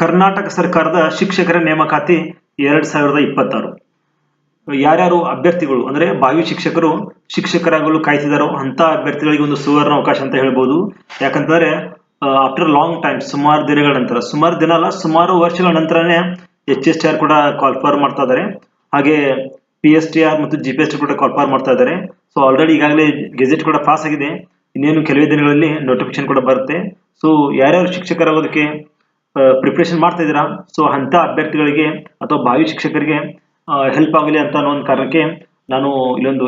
ಕರ್ನಾಟಕ ಸರ್ಕಾರದ ಶಿಕ್ಷಕರ ನೇಮಕಾತಿ 2026 ಯಾರ್ಯಾರು ಅಭ್ಯರ್ಥಿಗಳು ಅಂದ್ರೆ ಭಾವಿ ಶಿಕ್ಷಕರು ಶಿಕ್ಷಕರಾಗಲು ಕಾಯ್ತಿದಾರೋ ಅಂತ ಅಭ್ಯರ್ಥಿಗಳಿಗೆ ಒಂದು ಸುವರ್ಣ ಅವಕಾಶ ಅಂತ ಹೇಳ್ಬೋದು. ಯಾಕಂತಂದ್ರೆ ಆಫ್ಟರ್ ಲಾಂಗ್ ಟೈಮ್, ಸುಮಾರು ದಿನಗಳ ನಂತರ, ಸುಮಾರು ದಿನ ಅಲ್ಲ ಸುಮಾರು ವರ್ಷಗಳ ನಂತರನೇ HSTR ಕೂಡ ಕಾಲ್ಫಾರ್ ಮಾಡ್ತಾ ಇದ್ದಾರೆ. ಹಾಗೆ PSTR ಮತ್ತು GPST ಕೂಡ ಕಾಲ್ಫಾರ್ ಮಾಡ್ತಾ ಇದ್ದಾರೆ. ಸೊ ಆಲ್ರೆಡಿ ಈಗಾಗಲೇ ಗೆಜೆಟ್ ಕೂಡ ಪಾಸ್ ಆಗಿದೆ. ಇನ್ನೇನು ಕೆಲವೇ ದಿನಗಳಲ್ಲಿ ನೋಟಿಫಿಕೇಶನ್ ಕೂಡ ಬರುತ್ತೆ. ಸೊ ಯಾರ್ಯಾರು ಶಿಕ್ಷಕರಾಗೋದಕ್ಕೆ ಪ್ರಿಪರೇಷನ್ ಮಾಡ್ತಾ ಇದ್ದೀರಾ, ಸೊ ಅಂತ ಅಭ್ಯರ್ಥಿಗಳಿಗೆ ಅಥವಾ ಭಾವಿ ಶಿಕ್ಷಕರಿಗೆ ಹೆಲ್ಪ್ ಆಗಲಿ ಅಂತ ಅನ್ನೋ ಒಂದು ಕಾರಣಕ್ಕೆ ನಾನು ಇಲ್ಲೊಂದು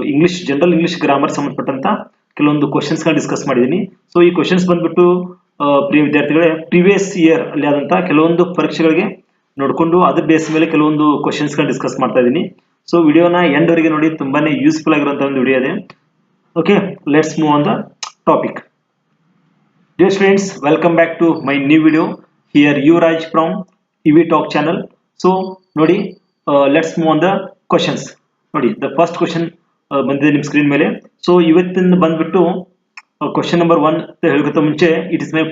ಜನರಲ್ ಇಂಗ್ಲಿಷ್ ಗ್ರಾಮರ್ ಸಂಬಂಧಪಟ್ಟಂತ ಕೆಲವೊಂದು ಕ್ವಶನ್ಸ್ ಗಳನ್ನ ಡಿಸ್ಕಸ್ ಮಾಡಿದ್ದೀನಿ. ಸೊ ಈ ಕ್ವಶನ್ಸ್ ಬಂದ್ಬಿಟ್ಟು ಪ್ರಿಯ ವಿದ್ಯಾರ್ಥಿಗಳೇ ಪ್ರಿವಿಯಸ್ ಇಯರ್ ಅಲ್ಲಿ ಆದಂತಹ ಕೆಲವೊಂದು ಪರೀಕ್ಷೆಗಳಿಗೆ ನೋಡ್ಕೊಂಡು ಅದ್ರ ಬೇಸ್ ಮೇಲೆ ಕೆಲವೊಂದು ಕ್ವಶನ್ಸ್ ಗಳನ್ನ ಡಿಸ್ಕಸ್ ಮಾಡ್ತಾ ಇದ್ದೀನಿ. ಸೊ ವಿಡಿಯೋನ ಎಂಡ್ ವರೆಗೆ ನೋಡಿ, ತುಂಬಾನೇ ಯೂಸ್ಫುಲ್ ಆಗಿರುವಂತಹ ಒಂದು ವಿಡಿಯೋ ಇದೆ. Okay, let's move on the topic. Dear students, welcome back to my new video. Here Yuvraj from EV Talk channel. So ನೋಡಿ, let's move on the questions. ನೋಡಿ, the first question ಬಂದಿದೆ ನಿಮ್ಮ screen ಮೇಲೆ. So ಇವತ್ತಿನ ಬಂದ್ಬಿಟ್ಟು question number 1 ಹೇಳೋಕ್ಕಿಂತ ಮುಂಚೆ it is my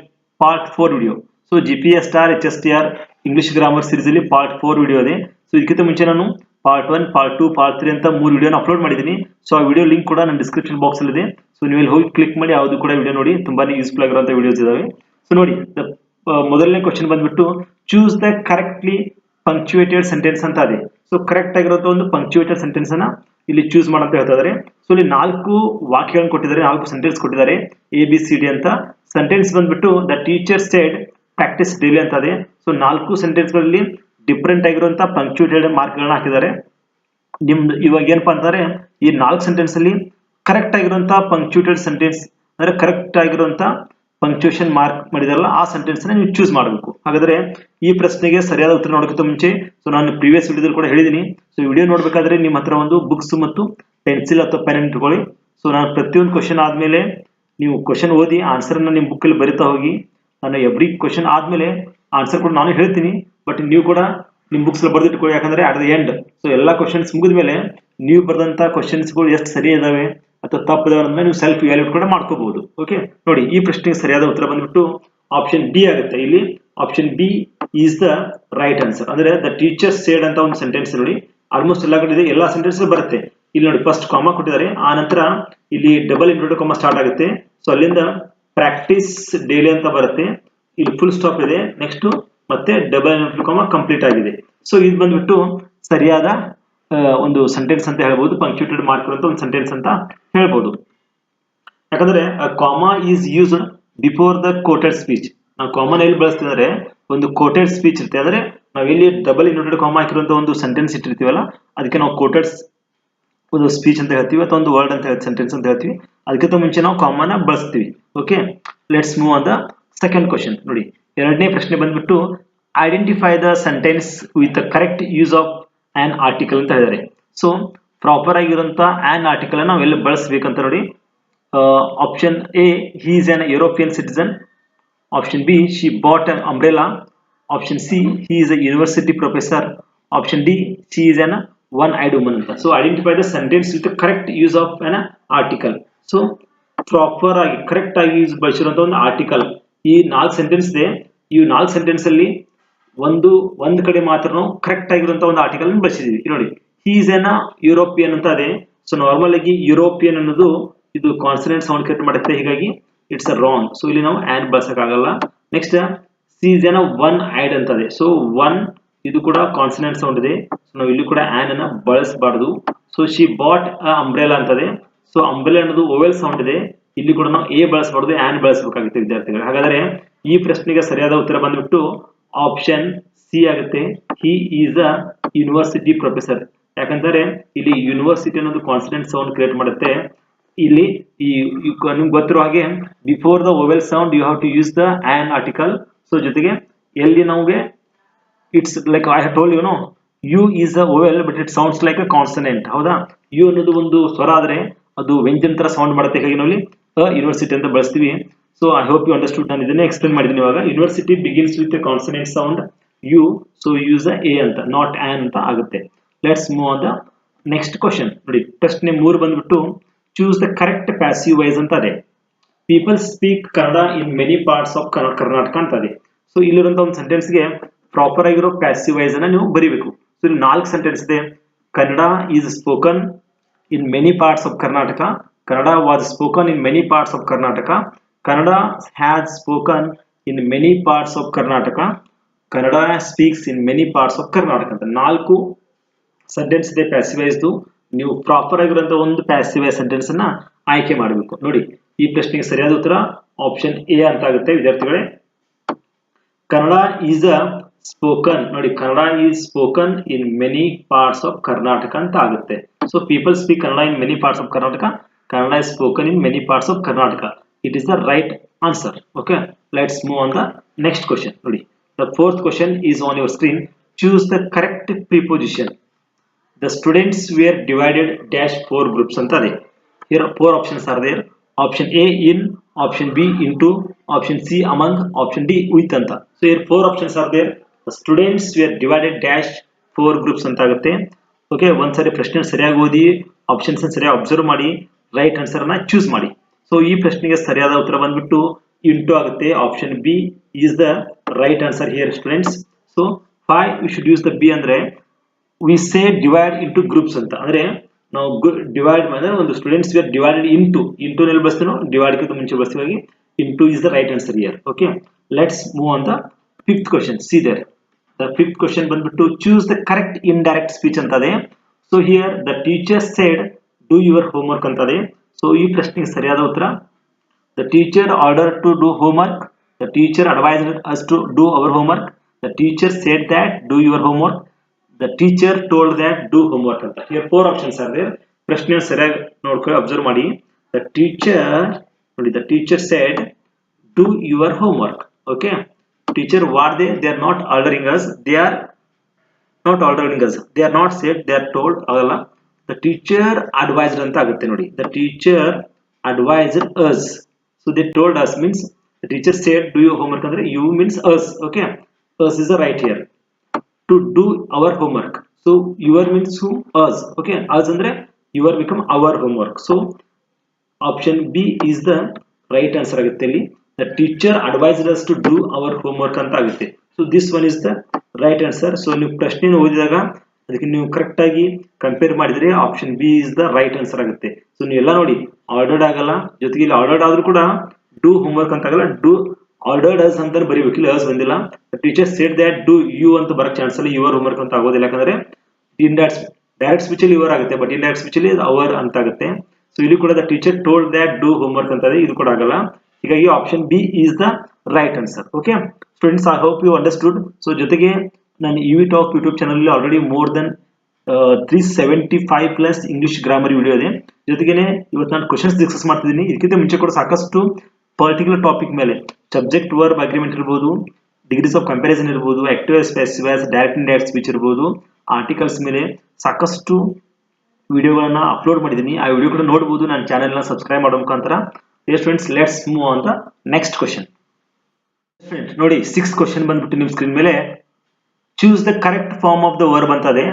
part 4 video. So GPS star HSTR English grammar series ಅಲ್ಲಿ part 4 video ಇದೆ. ಸೊ ಇದಕ್ಕಿಂತ ಮುಂಚೆ ನಾನು ಪಾರ್ಟ್ 1, ಪಾರ್ಟ್ 2, ಪಾರ್ಟ್ 3 ಅಂತ 3 ವಿಡಿಯೋನ ಅಪ್ಲೋಡ್ ಮಾಡಿದ್ದೀನಿ. ಸೊ ಆ ವಿಡಿಯೋ ಲಿಂಕ್ ಕೂಡ ನನ್ನ ಡಿಸ್ಕ್ರಿಪ್ಷನ್ ಬಾಕ್ಸ್ ಅಲ್ಲಿ ಇದೆ. ಸೊ ನೀವು ಇಲ್ಲಿ ಹೋಗಿ ಕ್ಲಿಕ್ ಮಾಡಿ ಯಾವುದು ಕೂಡ ವಿಡಿಯೋ ನೋಡಿ, ತುಂಬಾನೇ ಯೂಸ್ಫುಲ್ ಆಗಿರುವಂತಹ ವಿಡಿಯೋಸ್ ಇದಾವೆ. ಸೊ ನೋಡಿ, ಮೊದಲನೇ ಕ್ವಶನ್ ಬಂದ್ಬಿಟ್ಟು ಚೂಸ್ ದ ಕರೆಕ್ಟ್ಲಿ ಪಂಕ್ಚುಯೇಟೆಡ್ ಸೆಂಟೆನ್ಸ್ ಅಂತ ಇದೆ. ಸೊ ಕರೆಕ್ಟ್ ಆಗಿರುವಂತಹ ಒಂದು ಪಂಕ್ಚುಯೇಟೆಡ್ ಸೆಂಟೆನ್ಸ್ ಅನ್ನ ಇಲ್ಲಿ ಚೂಸ್ ಮಾಡಂತ ಹೇಳ್ತಾ ಇದ್ದಾರೆ. ಸೊ ಇಲ್ಲಿ 4 ವಾಕ್ಯಗಳನ್ನು ಕೊಟ್ಟಿದ್ದಾರೆ, 4 ಸೆಂಟೆನ್ಸ್ ಕೊಟ್ಟಿದ್ದಾರೆ, ABCD ಅಂತ. ಸೆಂಟೆನ್ಸ್ ಬಂದ್ಬಿಟ್ಟು the teacher shed practice daily ಅಂತ ಇದೆ. ಸೊ 4 ಸೆಂಟೆನ್ಸ್ ಗಳಲ್ಲಿ ಡಿಫ್ರೆಂಟ್ ಆಗಿರುವಂತಹ ಪಂಕ್ಚುಯೇಟೆಡ್ ಮಾರ್ಕ್ ಗಳನ್ನ ಹಾಕಿದ್ದಾರೆ. ನಿಮ್ದು ಇವಾಗ ಏನಪ್ಪಾ ಅಂತಂದ್ರೆ ಈ 4 ಸೆಂಟೆನ್ಸ್ ಅಲ್ಲಿ ಕರೆಕ್ಟ್ ಆಗಿರುವಂತಹ ಪಂಕ್ಚುಯೇಟೆಡ್ ಸೆಂಟೆನ್ಸ್ ಅಂದ್ರೆ ಕರೆಕ್ಟ್ ಆಗಿರುವಂತಹ ಪಂಕ್ಚುಯೇಷನ್ ಮಾರ್ಕ್ ಮಾಡಿದಾರಲ್ಲ ಆ ಸೆಂಟೆನ್ಸ್ ನ ನೀವು ಚೂಸ್ ಮಾಡಬೇಕು. ಹಾಗಾದ್ರೆ ಈ ಪ್ರಶ್ನೆಗೆ ಸರಿಯಾದ ಉತ್ತರ ನೋಡೋಕ್ಕಿಂತ ಮುಂಚೆ, ಸೊ ನಾನು ಪ್ರೀವಿಯಸ್ ವಿಡಿಯೋದಲ್ಲಿ ಕೂಡ ಹೇಳಿದ್ದೀನಿ, ಸೊ ವಿಡಿಯೋ ನೋಡ್ಬೇಕಾದ್ರೆ ನಿಮ್ಮ ಹತ್ರ ಒಂದು ಬುಕ್ಸ್ ಮತ್ತು ಪೆನ್ಸಿಲ್ ಅಥವಾ ಪೆನ್ ಇಟ್ಕೊಳ್ಳಿ. ಸೊ ನಾನು ಪ್ರತಿಯೊಂದು ಕ್ವಶನ್ ಆದ್ಮೇಲೆ ನೀವು ಕ್ವಶನ್ ಓದಿ ಆನ್ಸರ್ ನ ನಿಮ್ಮ ಬುಕ್ ಅಲ್ಲಿ ಬರಿತಾ ಹೋಗಿ. ನಾನು ಎವ್ರಿ ಕ್ವಶನ್ ಆದ್ಮೇಲೆ ಆನ್ಸರ್ ಕೂಡ ನಾನು ಹೇಳ್ತೀನಿ, ಬಟ್ ನೀವು ಕೂಡ ನಿಮ್ ಬುಕ್ಸ್ ಅಲ್ಲಿ ಬರೆದಿಟ್ಕೊಳ್ಳಿ. ಯಾಕಂದ್ರೆ ಅಟ್ ದ ಎಂಡ್, ಸೊ ಎಲ್ಲಾ ಕ್ವಶನ್ಸ್ ಮುಗಿದ್ಮೇಲೆ ನೀವು ಬರೆದಂತ ಕ್ವಶನ್ಸ್ಗಳು ಎಷ್ಟು ಸರಿ ಇದಾವೆ ಅಥವಾ ತಪ್ಪಿದಾವೆ ಅನ್ನೋದನ್ನ ನೀವು ಸೆಲ್ಫ್ ವ್ಯಾಲ್ಯೂಟ್ ಕೂಡ ಮಾಡ್ಕೋಬಹುದು. ಓಕೆ, ನೋಡಿ ಈ ಪ್ರಶ್ನೆಗೆ ಸರಿಯಾದ ಉತ್ತರ ಬಂದ್ಬಿಟ್ಟು ಆಪ್ಷನ್ ಬಿ ಆಗುತ್ತೆ. ಇಲ್ಲಿ option B is the right answer. ಅಂದ್ರೆ ದ ಟೀಚರ್ ಸೇಡ್ ಅಂತ ಒಂದು ಸೆಂಟೆನ್ಸ್ ನೋಡಿ, ಆಲ್ಮೋಸ್ಟ್ ಎಲ್ಲ ಕಡೆ ಇದೆ, ಎಲ್ಲಾ ಸೆಂಟೆನ್ಸ್ ಬರುತ್ತೆ. ಇಲ್ಲಿ ನೋಡಿ ಫಸ್ಟ್ ಕಾಮಾ ಕೊಟ್ಟಿದ್ದಾರೆ, ಆ ನಂತರ ಇಲ್ಲಿ ಡಬಲ್ ಇನ್ವರ್ಟೆಡ್ ಕಾಮಾ ಸ್ಟಾರ್ಟ್ ಆಗುತ್ತೆ. ಸೊ ಅಲ್ಲಿಂದ ಪ್ರಾಕ್ಟೀಸ್ ಡೈಲಿ ಅಂತ ಬರುತ್ತೆ, ಇಲ್ಲಿ ಫುಲ್ ಸ್ಟಾಪ್ ಇದೆ, ನೆಕ್ಸ್ಟ್ ಮತ್ತೆ ಡಬಲ್ ಇನ್ವರ್ಟೆಡ್ ಕಾಮಾ ಕಂಪ್ಲೀಟ್ ಆಗಿದೆ. ಸೊ ಇದು ಬಂದ್ಬಿಟ್ಟು ಸರಿಯಾದ ಒಂದು ಸೆಂಟೆನ್ಸ್ ಅಂತ ಹೇಳ್ಬೋದು, ಪಂಕ್ಚುಯೇಟೆಡ್ ಮಾರ್ಕ್ ಅಂತ ಒಂದು ಸೆಂಟೆನ್ಸ್ ಅಂತ ಹೇಳ್ಬೋದು. ಯಾಕಂದ್ರೆ comma is used before the quoted speech. ನಾವು ಕಾಮನ್ ಎಲ್ಲಿ ಬಳಸ್ತಿದ್ರೆ ಒಂದು ಕೋಟೆಡ್ ಸ್ಪೀಚ್ ಇರುತ್ತೆ, ಅಂದ್ರೆ ನಾವೆಲ್ಲಿ ಡಬಲ್ ಇನ್ವರ್ಟೆಡ್ ಕಾಮಾ ಹಾಕಿರುವಂತ ಒಂದು ಸೆಂಟೆನ್ಸ್ ಇಟ್ಟಿರ್ತೀವಲ್ಲ ಅದಕ್ಕೆ ನಾವು ಕೋಟೆಡ್ ಒಂದು ಸ್ಪೀಚ್ ಅಂತ ಹೇಳ್ತೀವಿ ಅಥವಾ ಒಂದು ವರ್ಡ್ ಅಂತ ಹೇಳ್ತೀವಿ, ಸೆಂಟೆನ್ಸ್ ಅಂತ ಹೇಳ್ತೀವಿ. ಅದಕ್ಕಿಂತ ಮುಂಚೆ ನಾವು ಕಾಮನ್ ಬಳಸ್ತೀವಿ. Okay, let's move on the second question. ನೋಡಿ, ಎರಡನೇ ಪ್ರಶ್ನೆ ಬಂದ್ಬಿಟ್ಟು identify the sentence with the correct use of an article ಅಂತ ಹೇಳಿದ್ದಾರೆ. ಸೊ ಪ್ರಾಪರ್ ಆಗಿರುವಂತ ಆನ್ ಆರ್ಟಿಕಲ್ ಅನ್ನು ನಾವು ಎಲ್ಲಿ ಬಳಸಬೇಕಂತ ನೋಡಿ. Option A, he is an European citizen. Option B, she bought an umbrella. Option C, he is a university professor. Option D, she is an one eyed woman ಅಂತ. So identify the sentence with correct use of an article. So proper ಆಗಿ correct ಆಗಿ use ಬಳಸಿರುವಂತ ಒಂದು article. ಈ 4 sentence ಇದೆ, ಈ 4 sentence ಅಲ್ಲಿ ಒಂದ್ ಕಡೆ ಮಾತ್ರ ನಾವು ಕರೆಕ್ಟ್ ಆಗಿರುವಂತಹ ಒಂದು ಆರ್ಟಿಕಲ್ ಬಳಸಿದೀವಿ. ನೋಡಿ, ಹಿ ಈಸ್ ಎನ್ ಯುರೋಪಿಯನ್ ಅಂತ ಇದೆ. ಸೊ ನಾರ್ಮಲ್ ಆಗಿ ಯುರೋಪಿಯನ್ ಅನ್ನೋದು ಇದು ಕಾನ್ಸನೆಂಟ್ ಸೌಂಡ್ ಕ್ರಿಯೇಟ್ ಮಾಡುತ್ತೆ, ಹೀಗಾಗಿ ಇಟ್ಸ್ ಅ ರಾಂಗ್. ಸೊ ಇಲ್ಲಿ ನಾವು ಆನ್ ಬಳಸಕ್ಕಾಗಲ್ಲ. Next C is an one eyed ಅಂತ ಇದೆ. ಸೊ ಒನ್ ಇದು ಕೂಡ ಕಾನ್ಸನೆಂಟ್ ಸೌಂಡ್ ಇದೆ, ಸೊ ನಾವು ಇಲ್ಲಿ ಕೂಡ ಆನ್ ಅನ್ನ ಬಳಸಬಾರ್ದು. ಸೊ ಶಿ ಬಾಟ್ ಅಂಬ್ರೆಲಾ ಅಂತದೆ. ಸೊ ಅಂಬ್ರೆಲಾ ಅನ್ನೋದು ಓವೆಲ್ ಸೌಂಡ್ ಇದೆ, ಇಲ್ಲಿ ಕೂಡ ನಾವು ಎ ಬಳಸಬಾರ್ದು, ಆನ್ ಬಳಸಬೇಕಾಗುತ್ತೆ ವಿದ್ಯಾರ್ಥಿಗಳು. ಹಾಗಾದ್ರೆ ಈ ಪ್ರಶ್ನೆಗೆ ಸರಿಯಾದ ಉತ್ತರ ಬಂದ್ಬಿಟ್ಟು ಆಪ್ಷನ್ ಸಿ ಆಗುತ್ತೆ, ಹಿ ಈಸ್ ಅ ಯೂನಿವರ್ಸಿಟಿ ಪ್ರೊಫೆಸರ್. ಯಾಕಂದ್ರೆ ಇಲ್ಲಿ ಯೂನಿವರ್ಸಿಟಿ ಅನ್ನೋದು ಕಾನ್ಸನೆಂಟ್ ಸೌಂಡ್ ಕ್ರಿಯೇಟ್ ಮಾಡುತ್ತೆ. ಇಲ್ಲಿ ನಿಮ್ಗೆ ಗೊತ್ತಿರೋ ಹಾಗೆ before the vowel sound you have to use the an article. So ಜೊತೆಗೆ ಎಲ್ಲಿ ನಮಗೆ it's like I have told you know, U is a vowel but it sounds like a consonant. ಹೌದಾ, U ಅನ್ನೋದು ಒಂದು ಸ್ವರ ಆದ್ರೆ ಅದು ವ್ಯಂಜನ ತರ ಸೌಂಡ್ ಮಾಡುತ್ತೆ, ಹಾಗೆ ನಾವು ಯೂನಿವರ್ಸಿಟಿ ಅಂತ ಬಳಸ್ತೀವಿ. So I hope you understood. ನಾನು ಇದನ್ನೇ ಎಕ್ಸ್ಪ್ಲೇನ್ ಮಾಡಿದ್ದೀನಿ ಇವಾಗ. University begins with consonant sound U, so use a ಅಂತ, ನಾಟ್ ಆನ್ ಅಂತ ಆಗುತ್ತೆ. Let's move on the next question. ನೋಡಿ, ಪ್ರಶ್ನೆ 3 ಬಂದ್ಬಿಟ್ಟು choose the correct passive voice ಅಂತ ಇದೆ. People speak Kannada in many parts of Karnataka ಅಂತ ಇದೆ. ಸೊ ಇಲ್ಲಿರುವಂತ ಒಂದು ಸೆಂಟೆನ್ಸ್ಗೆ ಪ್ರಾಪರ್ ಆಗಿರೋ ಪ್ಯಾಸಿವ್ ವಾಯ್ಸ್ ಅನ್ನ ನೀವು ಬರೀಬೇಕು. ಸೊ ಇಲ್ಲಿ 4 ಸೆಂಟೆನ್ಸ್ ಇದೆ. Kannada is spoken in many parts of Karnataka, Kannada was spoken in many parts of Karnataka, Kannada has spoken in many parts of Karnataka, Kannada speaks in many parts of Karnataka ಅಂತ 4 ಸೆಂಟೆನ್ಸ್ ಇದೆ ಪ್ಯಾಸಿವ್ ವಾಯ್ಸ್ದು. ನೀವು ಪ್ರಾಪರ್ ಆಗಿರುವಂತಹ ಒಂದು ಪ್ಯಾಸಿವ್ ವಾಯ್ಸ್ ಸೆಂಟೆನ್ಸ್ ಅನ್ನ ಆಯ್ಕೆ ಮಾಡಬೇಕು. ನೋಡಿ ಈ ಪ್ರಶ್ನೆಗೆ ಸರಿಯಾದ ಉತ್ತರ ಆಪ್ಷನ್ ಎ ಅಂತ ಆಗುತ್ತೆ ವಿದ್ಯಾರ್ಥಿಗಳೇ. ಕನ್ನಡ ಈಸ್ ಅ ಸ್ಪೋಕನ್, ನೋಡಿ Kannada is spoken in many parts of Karnataka ಅಂತ ಆಗುತ್ತೆ. So people speak Kannada in many parts of Karnataka, Kannada is spoken in many parts of Karnataka. It is the right answer. Okay, let's move on the next question. Ready? The fourth question is on your screen. Choose the correct preposition. The students were divided dash 4 groups antade. Here 4 options are there. Option A in, option B into, option C among, option D with anta. So here 4 options are there. The students were divided dash 4 groups anta agutte. Okay, ಒಂದ್ಸರಿ ಪ್ರಶ್ನೆ ಸರಿಯಾಗಿ ಓದಿ options ಸರಿಯಾಗಿ observe ಮಾಡಿ right answer ಅನ್ನ choose ಮಾಡಿ. So ಈ ಪ್ರಶ್ನೆಗೆ ಸರಿಯಾದ ಉತ್ತರ ಬಂದ್ಬಿಟ್ಟು ಇಂಟು ಆಗುತ್ತೆ. Option B is the right answer here students. So why we should use the B ಅಂದ್ರೆ we say divide into groups ಅಂತ, ಅಂದ್ರೆ ನಾವು ಡಿವೈಡ್ ಮಾಡಿದ್ರೆ ಒಂದು ಸ್ಟೂಡೆಂಟ್ಸ್ ವೇರ್ ಡಿವೈಡೆಡ್ ಇಂಟು ನಲ್ಲಿ ಬಳಸ್ತೀನೋ ಡಿವೈಡ್ ಗಿಂತ ಮುಂಚೆ ಬಳಸ್ತೀವಿ. Into is the right answer here. Okay, let's move on the fifth question. See there the fifth question ಬಂದ್ಬಿಟ್ಟು choose the correct indirect speech ಅಂತದೆ. So here the teacher said do your homework ಅಂತದೆ. So ಈ ಪ್ರಶ್ನೆಗೆ ಸರಿಯಾದ ಉತ್ತರ the teacher order to do homework, the teacher advised us to do our homework, the teacher said that do your homework, the teacher told that do homework ಅಂತ. here 4 options are there. ಪ್ರಶ್ನೆ ಸರಿಯಾಗಿ ನೋಡ್ಕೊಳ್ಳಿ, observe ಮಾಡಿ. the teacher ನೋಡಿ the teacher said do your homework. okay, teacher what they are not ordering us, they are not ordering us, they are not said, they are told ಆಗಲ್ಲ. the teacher advised ಅಂತ ಆಗುತ್ತೆ ನೋಡಿ. the teacher advised us, so they told us means the teacher said do your homework ಅಂದ್ರೆ you means us. okay, us is the right here to do our homework. So your means who? Us. okay, us andre your become our homework. So option B is the right answer agutte. ಇಲ್ಲಿ the teacher advised us to do our homework ಅಂತ ಆಗುತ್ತೆ. So this one is the right answer. So ನೀವು ಪ್ರಶ್ನೆಯನ್ನು ಓದಿದಾಗ ಅದಕ್ಕೆ ನೀವು correct ಆಗಿ compare ಮಾಡಿದ್ರೆ option B is the right answer ಆಗುತ್ತೆ. ಸೊ ನೀವೆಲ್ಲ ನೋಡಿ ಆರ್ಡರ್ಡ್ ಆಗಲ್ಲ, ಜೊತೆಗೆ ಇಲ್ಲಿ ಆರ್ಡರ್ಡ್ ಆದ್ರೂ ಕೂಡ ಡೂ ಹೋಮ್ವರ್ಕ್ ಅಂತ ಆಗಲ್ಲ, ಡೂ ಆರ್ಡರ್ಡ್ ಅಸ್ ಅಂತ ಬರೀಬೇಕು. ಇಲ್ಲಿ ಅಸ್ ಬಂದಿಲ್ಲ. Teacher said that do you ಅಂತ ಬರಕ್ ಚಾನ್ಸ್ ಇಲ್ಲ, ಯುವರ್ ಹೋಮ್ವರ್ಕ್ ಅಂತ ಆಗೋದಿಲ್ಲ. ಯಾಕಂದ್ರೆ ಡೈರೆಕ್ಟ್ ಸ್ಪೀಚ್ ಅಲ್ಲಿ ಯುವರ್ ಆಗುತ್ತೆ, ಬಟ್ ಇಂಡೈರೆಕ್ಟ್ ಸ್ಪೀಚ್ ಅಲ್ಲಿ ಅವರ್ ಅಂತ ಆಗುತ್ತೆ. ಸೊ ಇಲ್ಲಿ ಕೂಡ the teacher told that do homework ಅಂತ ಇದೆ, ಇದು ಕೂಡ ಆಗಲ್ಲ. ಹೀಗಾಗಿ option B is the right answer. Okay students, I hope you understood. So ಜೊತೆಗೆ ನಾನು ಇವಿ ಟಾಕ್ ಯೂಟ್ಯೂಬ್ ಚಾನಲ್ ಅಲ್ಲಿ already more than 375 plus English grammar video ಇದೆ. ಜೊತೆಗೇನೆ ಇವತ್ತು ನಾನು ಕ್ವಶನ್ಸ್ ಡಿಸ್ಕಸ್ ಮಾಡ್ತಿದ್ದೀನಿ. ಇದಕ್ಕಿಂತ ಮುಂಚೆ ಕೂಡ ಸಾಕಷ್ಟು ಪರ್ಟಿಕ್ಯುಲರ್ ಟಾಪಿಕ್ ಮೇಲೆ ಸಬ್ಜೆಕ್ಟ್ ವರ್ಬ್ ಅಗ್ರಿಮೆಂಟ್ ಇರ್ಬೋದು, ಡಿಗ್ರೀಸ್ ಆಫ್ ಕಂಪ್ಯಾರಿಸನ್ ಇರ್ಬೋದು, active passive voice, direct indirect speech ಇರ್ಬೋದು, ಆರ್ಟಿಕಲ್ಸ್ ಮೇಲೆ ಸಾಕಷ್ಟು ವಿಡಿಯೋಗಳನ್ನ ಅಪ್ಲೋಡ್ ಮಾಡಿದ್ದೀನಿ. ಆ ವಿಡಿಯೋ ಕೂಡ ನೋಡಬಹುದು ನನ್ನ ಚಾನೆಲ್ ನ ಸಬ್ಸ್ಕ್ರೈಬ್ ಮಾಡೋ ಮುಖಾಂತರ. Friends, let's move on the next question. ನೋಡಿ 6th ಕ್ವೆಶ್ಚನ್ ಬಂದ್ಬಿಟ್ಟು ನಿಮ್ಮ ಸ್ಕ್ರೀನ್ ಮೇಲೆ choose the correct form of the verb ಅಂತದೆ.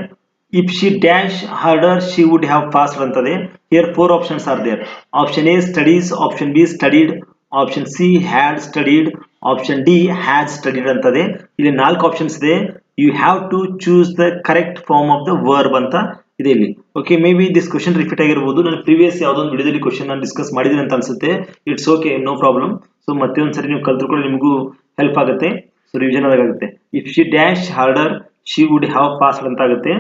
If she dash harder she would have fast ಅಂತದೆ. Here 4 options are there. Option A studies, option B studied, option C had studied, option D had studied ಅಂತದೆ. ಇಲ್ಲಿ 4 options ಇದೆ. You have to choose the correct form of the verb ಅಂತ ಇದೆ ಇಲ್ಲಿ. Okay, may be this question repeat ಆಗಿರಬಹುದು. ನಾನು previous ಯಾವುದೊಂದು ವಿಡಿಯೋದಲ್ಲಿ ಕ್ವೆಶ್ಚನ್ ನಾನು ಡಿಸ್ಕಸ್ ಮಾಡಿದ್ದೀನಿ ಅಂತ ಅನ್ಸುತ್ತೆ. It's okay, no problem. So ಮತ್ತೆ ಒಂದ್ಸರಿ ನೀವು ಕಲ್ತ್ರು ಕೂಡ ನಿಮಗೂ ಹೆಲ್ಪ್ ಆಗುತ್ತೆ. ಸೊ ರಿವಿಷನ್ ಆಗುತ್ತೆ. If she dash harder she would have passed ಅಂತ ಆಗುತ್ತೆ.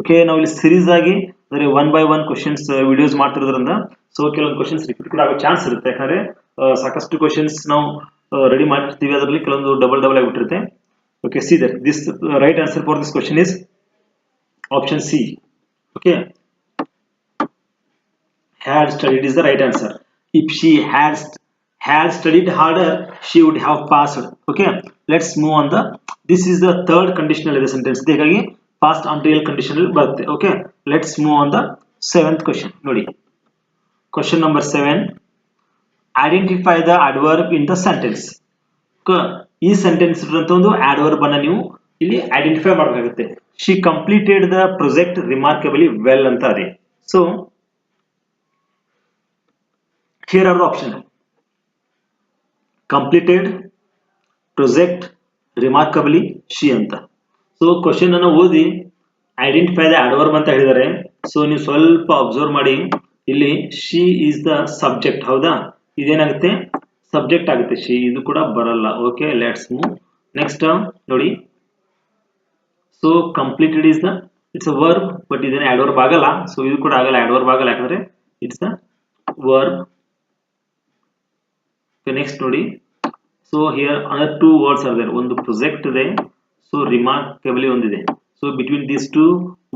ಓಕೆ, ನಾವು ಇಲ್ಲಿ ಸೀರೀಸ್ ಆಗಿ ಅಂದ್ರೆ 1 by 1 ಕ್ವೆಶ್ಚನ್ಸ್ ವಿಡಿಯೋಸ್ ಮಾಡ್ತಿರೋದ್ರಿಂದ ಸೊ ಕೆಲವೊಂದು ಕ್ವೆಶ್ಚನ್ಸ್ ರಿಪೀಟ್ ಕೂಡ ಆಗೋ ಚಾನ್ಸ್ ಇರುತ್ತೆ. ಯಾಕಂದ್ರೆ ಸಾಕಷ್ಟು ಕ್ವೆಶ್ಚನ್ಸ್ ನಾವು ರೆಡಿ ಮಾಡಿರ್ತೀವಿ, ಅದರಲ್ಲಿ ಕೆಲವೊಂದು ಡಬಲ್ ಆಗಿಬಿಟ್ಟಿರುತ್ತೆ. Okay, see there this right answer for this question is option C. Okay, had studied is the right answer. If she had studied harder she would have passed. Okay, let's move on the this is the third conditional in the sentence. ಹೀಗಾಗಿ past unreal conditional ಬರುತ್ತೆ. Okay, let's move on the 7th question. ನೋಡಿ question number 7, identify the adverb in the sentence. ಈ sentence ಇರುವಂತ ಒಂದು adverb ಅನ್ನ ನೀವು ಇಲ್ಲಿ identify ಮಾಡಬೇಕಾಗುತ್ತೆ. she completed the project remarkably well ಅಂತ ಇದೆ. so here are the options: completed, project, remarkably she ಅಂತ. ಸೊ ಕ್ವಶನ್ ಅನ್ನು ಓದಿ ಐಡೆಂಟಿಫೈ ದ ಅಡ್ವರ್ಬ್ ಅಂತ ಹೇಳಿದ್ದಾರೆ. ಸೊ ನೀವು ಸ್ವಲ್ಪ ಅಬ್ಸರ್ವ್ ಮಾಡಿ, ಇಲ್ಲಿ ಶಿ ಈಸ್ ದ ಸಬ್ಜೆಕ್ಟ್, ಹೌದಾ, ಇದೇನಾಗುತ್ತೆ ಸಬ್ಜೆಕ್ಟ್ ಆಗುತ್ತೆ, ಶಿ ಇದು ಕೂಡ ಬರಲ್ಲ. Okay, let's move next. ನೋಡಿ, so completed is the it's a verb, but ಇದೇನು ಅಡ್ವರ್ಬ್ ಆಗಲ್ಲ. ಸೊ ಇದು ಕೂಡ ಆಗಲ್ಲ, ಅಡ್ವರ್ಬ್ ಆಗಲ್ಲ, ಯಾಕಂದ್ರೆ ಇಟ್ಸ್ ಅ ವರ್ಬ್. ನೆಕ್ಸ್ಟ್ ನೋಡಿ, so here other two words are there, ಒಂದು ಪ್ರೊಜೆಕ್ಟ್ ಇದೆ, ಸೊ ರಿಮಾರ್ಕಬಲಿ ಒಂದಿದೆ. So between these two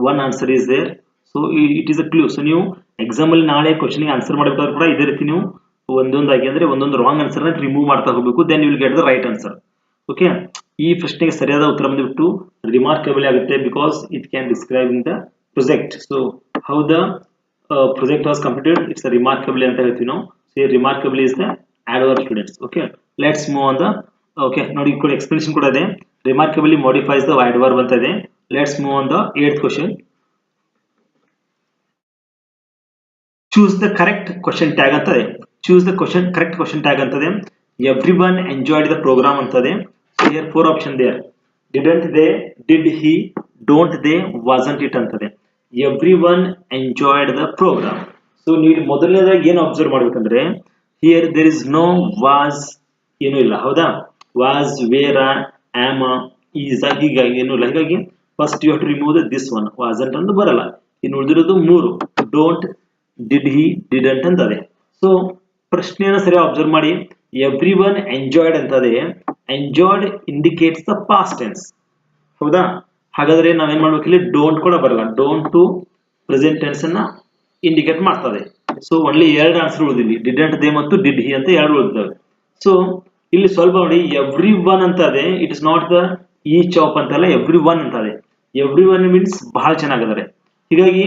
one answer is there. So it is a clue. So ನೀವು ಎಕ್ಸಾಮ್ ಅಲ್ಲಿ ನಾಳೆ ಕ್ವಶನ್ ಆನ್ಸರ್ ಮಾಡಬೇಕಾದ್ರೂ ಕೂಡ ಇದೇ ರೀತಿ ನೀವು ಒಂದೊಂದಾಗಿ ಅಂದ್ರೆ ಒಂದೊಂದು ರಾಂಗ್ ಆನ್ಸರ್ ರಿಮೂವ್ ಮಾಡ್ತಾ ಹೋಗಬೇಕು, then you will get the right answer. Okay, ಈ ಪ್ರಶ್ನೆಗೆ ಸರಿಯಾದ ಉತ್ತರ ಬಂದ್ಬಿಟ್ಟು ರಿಮಾರ್ಕಬಲ್ ಆಗುತ್ತೆ, because it can describe in the project. So how the project was completed, it's remarkably ಅಂತ ಹೇಳ್ತೀವಿ ನಾವು. So remarkably is the adverb students. Okay, let's move on the okay, ನೋಡಿ ಕೂಡ ಎಕ್ಸ್ಪ್ಲನೇಷನ್ ಕೂಡ ಇದೆ. ರಿಮಾರ್ಕಬಲಿ modifies the adverb ಅಂತ ಇದೆ. Let's move on the 8th question. Choose the correct question tag ಅಂತ ಇದೆ. Choose the correct question tag ಅಂತ ಇದೆ. Everyone enjoyed the program ಅಂತ ಇದೆ. So here 4 option there. Didn't they, did he, don't they, wasn't it ಅಂತ ಇದೆ. Everyone enjoyed the program. So ನೀವು ಮೊದಲನೇದಾಗಿ ಏನು ಅಬ್ಸರ್ವ್ ಮಾಡ್ಬೇಕಂದ್ರೆ, here there is no was, ಏನು ಇಲ್ಲ, ಹೌದಾ, was, were, am, is, ಹೀಗಾಗಿ ಏನು ಇಲ್ಲ. ಹೀಗಾಗಿ first you have to remove this one, wasn't ಅಂತ ಬರಲ್ಲ. ಇನ್ನು ಉಳಿದಿರೋದು 3, ಡೋಂಟ್, ಡಿಡ್ ಹಿ, ಡಿಡಂಟ್ ಅಂತ ಇದೆ. ಸೊ ಪ್ರಶ್ನೆಯನ್ನು ಸರಿಯಾಗಿ ಅಬ್ಸರ್ವ್ ಮಾಡಿ. ಎವ್ರಿ ಒನ್ ಎಂಜಾಯ್ಡ್ ಅಂತದೆ. Enjoyed indicates the past tense, ಹೌದಾ. ಹಾಗಾದ್ರೆ ನಾವೇನ್ ಮಾಡ್ಬೇಕು, ಇಲ್ಲಿ ಡೋಂಟ್ ಕೂಡ ಬರಲ್ಲ. ಡೋಂಟ್ ಟು ಪ್ರೆಸೆಂಟ್ ಟೆನ್ಸ್ ಅನ್ನ ಇಂಡಿಕೇಟ್ ಮಾಡ್ತದೆ. ಸೊ ಒನ್ಲಿ 2 ಆನ್ಸರ್ ಉಳಿದಿಲ್ಲ, ಡಿಡಂಟ್ ದೇ ಮತ್ತು ಡಿಡ್ ಹಿ ಅಂತ 2 ಉಳಿದಿದ್ದಾವೆ. ಸೊ ಇಲ್ಲಿ ಸ್ವಲ್ಪ ನೋಡಿ, ಎವ್ರಿ ಒನ್ ಅಂತ ಇದೆ, it is not the each of ಅಂತಲ್ಲ, ಎವ್ರಿ ಒನ್ ಅಂತ ಇದೆ. ಎವ್ರಿ ಒನ್ ಮೀನ್ಸ್ ಬಹಳ ಚೆನ್ನಾಗಿದ್ದಾರೆ, ಹೀಗಾಗಿ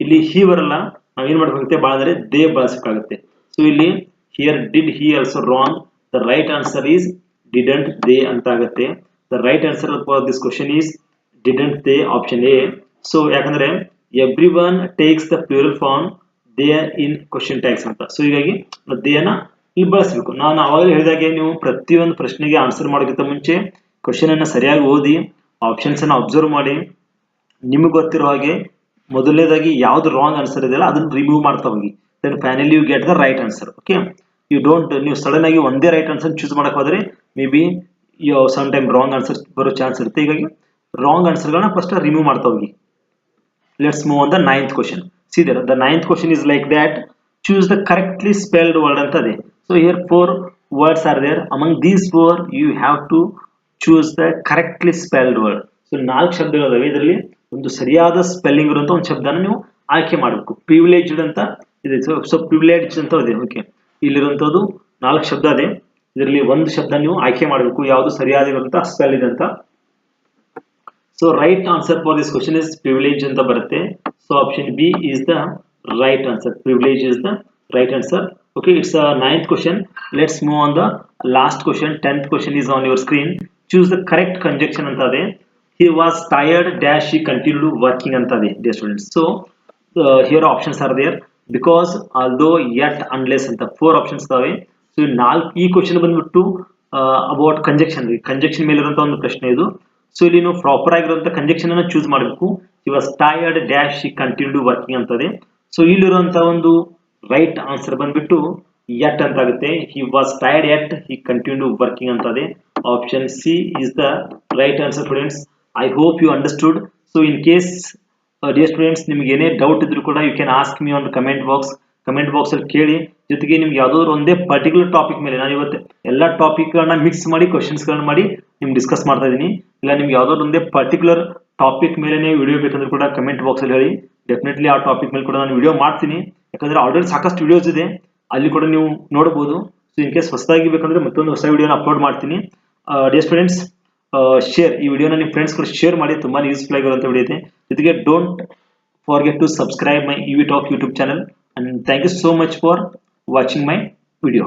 ಇಲ್ಲಿ ಹಿ ಬರಲ್ಲ. ನಾವೇನ್ ಮಾಡ್ಬೇಕಾಗುತ್ತೆ, ಬಹಳ ಅಂದ್ರೆ ದೇ ಬಳಸಬೇಕಾಗುತ್ತೆ. ಸೊ ಇಲ್ಲಿ here did he also wrong. The right answer is didn't they ಅಂತ ಆಗುತ್ತೆ. The right answer for this question is didn't they, option A. So ಯಾಕಂದ್ರೆ everyone takes the plural form there in question tags ಅಂತ. So ಹೀಗಾಗಿ ದೇನ ಇಲ್ಲಿ ಬಳಸಬೇಕು. ನಾನು ಅವಾಗಲೇ ಹೇಳಿದಾಗೆ, ನೀವು ಪ್ರತಿಯೊಂದು ಪ್ರಶ್ನೆಗೆ ಆನ್ಸರ್ ಮಾಡೋಕ್ಕಿಂತ ಮುಂಚೆ ಕ್ವಶನ್ ಅನ್ನ ಸರಿಯಾಗಿ ಓದಿ, ಆಪ್ಷನ್ಸ್ ಅನ್ನ ಅಬ್ಸರ್ವ್ ಮಾಡಿ, ನಿಮಗೆ ಗೊತ್ತಿರೋ ಹಾಗೆ ಮೊದಲನೇದಾಗಿ ಯಾವ್ದು ರಾಂಗ್ ಆನ್ಸರ್ ಇದೆಯಲ್ಲ ಅದನ್ನ ರಿಮೂವ್ ಮಾಡ್ತಾ ಹೋಗಿ, then finally you get the right answer. Okay, you don't, ನೀವು ಸಡನ್ ಆಗಿ ಒಂದೇ ರೈಟ್ ಆನ್ಸರ್ ಚೂಸ್ ಮಾಡಕ್ ಹೋದ್ರೆ maybe some time wrong answer ಬರೋ ಚಾನ್ಸ್ ಇರುತ್ತೆ. ಹೀಗಾಗಿ ರಾಂಗ್ ಆನ್ಸರ್ಗಳನ್ನ ಫಸ್ಟ್ ರಿಮೂವ್ ಮಾಡ್ತಾ ಹೋಗಿ. Let's move on the 9th question. See there, the 9th question is like that. Choose the correctly spelled word antade. So here 4 words are there. Among these 4 you have to choose the correctly spelled word. So 4 ಶಬ್ದಗಳಿವೆ, ಇದರಲ್ಲಿ ಒಂದು ಸರಿಯಾದ spelling ಇರುವಂತ ಒಂದು ಶಬ್ದನ ನೀವು ಆಯ್ಕೆ ಮಾಡಬೇಕು. Privileged ಅಂತ ಇದೆ, ಸೊ ಪ್ರಿವಿಲೇಜ್ಡ್ ಅಂತ ಇದೆ. ಓಕೆ, ಇಲ್ಲಿರುವಂತದ್ದು 4 ಶಬ್ದ ಇದೆ, ಇದರಲ್ಲಿ ಒಂದು ಶಬ್ದ ನೀವು ಆಯ್ಕೆ ಮಾಡಬೇಕು, ಯಾವುದು ಸರಿಯಾಗಿರುವಂತ ಸ್ಪೆಲ್ ಇದೆ ಅಂತ. So right answer for this question is privilege ಅಂತ ಬರುತ್ತೆ. So option B is the right answer. Privilege is the right answer. Okay, it's a 9th question. Let's move on the last question. 10th question is on your screen. Choose the correct conjunction ಅಂತದೆ. He was tired dash he continued working ಅಂತದೆ, dear students. So here options are there, because, although, yet, unless ಅಂತ 4 options ಇದಾವೆ. So ಈ question ಬಂದ್ಬಿಟ್ಟು about conjunction ಮೇಲೆ ಇರುವಂತ ಒಂದು ಪ್ರಶ್ನೆ ಇದು. So ಇಲ್ಲಿ ನೀವು ಪ್ರಾಪರ್ ಆಗಿರುವಂತ ಕಂಜಂಕ್ಷನ್ ಅನ್ನು ಚೂಸ್ ಮಾಡಬೇಕು. He was tired dash he continued working ಅಂತದೆ. ಸೊ ಇಲ್ಲಿರುವಂತ ಒಂದು ರೈಟ್ ಆನ್ಸರ್ ಬಂದ್ಬಿಟ್ಟು ಯಟ್ ಅಂತ ಆಗುತ್ತೆ. He was tired yet he continued working ಅಂತದೆ. Option C is the right answer students. I hope you understood. So in case dear students, ನಿಮ್ಗೆ ಏನೇ doubt ಇದ್ರು ಕೂಡ you can ask me on the comment box ಅಲ್ಲಿ ಕೇಳಿ. ಜೊತೆಗೆ ನಿಮ್ಗೆ ಯಾವ್ದಾದ್ರು ಒಂದೇ ಪರ್ಟಿಕ್ಯುಲರ್ ಟಾಪಿಕ್ ಮೇಲೆ, ನಾನು ಇವತ್ತು ಎಲ್ಲ ಟಾಪಿಕ್ ಗಳನ್ನ ಮಿಕ್ಸ್ ಮಾಡಿ ಕ್ವಶನ್ಸ್ ಗಳನ್ನ ಮಾಡಿ ನಿಮ್ಗೆ ಡಿಸ್ಕಸ್ ಮಾಡ್ತಾ ಇದೀನಿ. ಇಲ್ಲ ನಿಮ್ಗೆ ಯಾವ್ದಾದ್ರು ಒಂದೇ ಪರ್ಟಿಕ್ಯುಲರ್ ಟಾಪಿಕ್ ಮೇಲೆ ವಿಡಿಯೋ ಬೇಕಂದ್ರೆ ಕೂಡ ಕಮೆಂಟ್ ಬಾಕ್ಸ್ ಅಲ್ಲಿ ಹೇಳಿ. ಡೆಫಿನೆಟ್ಲಿ ಆ ಟಾಪಿಕ್ ಮೇಲೆ ಕೂಡ ನಾನು ವಿಡಿಯೋ ಮಾಡ್ತೀನಿ, ಯಾಕಂದ್ರೆ ಆಲ್ರೆಡಿ ಸಾಕಷ್ಟು ವಿಡಿಯೋಸ್ ಇದೆ, ಅಲ್ಲಿ ಕೂಡ ನೀವು ನೋಡಬಹುದು. ಸೊ ಇನ್ ಕೇಸ್ ಹೊಸದಾಗಿ ಬೇಕಂದ್ರೆ ಮತ್ತೊಂದು ಹೊಸ ವಿಡಿಯೋನ ಅಪ್ಲೋಡ್ ಮಾಡ್ತೀನಿ. ಡಿಯರ್ ಸ್ಟೂಡೆಂಟ್ಸ್, ಶೇರ್ ಈ ವಿಡಿಯೋನ ನಿಮ್ಮ ಫ್ರೆಂಡ್ಸ್ ಕೂಡ ಶೇರ್ ಮಾಡಿ, ತುಂಬಾ ಯೂಸ್ಫುಲ್ ಆಗಿರುವಂತ ವಿಡಿಯೋ ಇದೆ. ಜೊತೆಗೆ don't forget to subscribe my EV Talk YouTube channel, and thank you so much for watching my video.